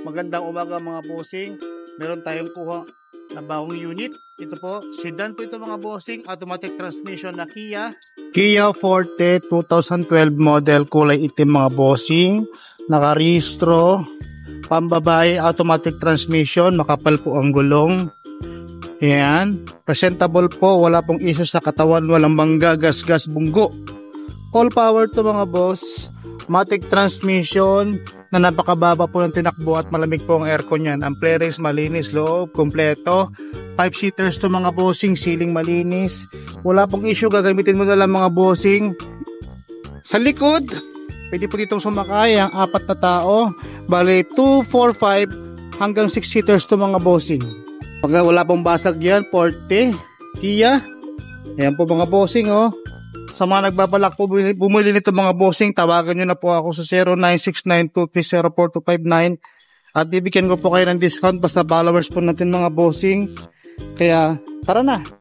Magandang umaga mga bossing. Meron tayong kuha na bagong unit. Ito po, sedan po ito mga bossing. Automatic transmission na Kia Forte 2012 model. Kulay itim mga bossing. Nakarehistro. Pambabae, automatic transmission. Makapal po ang gulong. Ayan. Presentable po. Wala pong issue sa katawan. Walang bangga, gas, bunggo. All power to mga boss. Automatic transmission na napakababa po ng tinakbo at malamig po ang aircon yan. Ang clearance malinis, loob kompleto. 5-seaters to mga bossing, ceiling malinis. Wala pong issue, gagamitin mo na lang mga bossing. Sa likod, pwede po ditong sumakay ang 4 na tao. Bale 2, 4, 5 hanggang 6 seaters to mga bossing. Pag wala pong basag yan, Forte, Kia. Ayan po mga bossing oh. Sa mga nagbabalak po bumili nito mga bossing, tawagan nyo na po ako sa 0969230429 at bibigyan ko po kayo ng discount basta followers po natin mga bossing. Kaya tara na!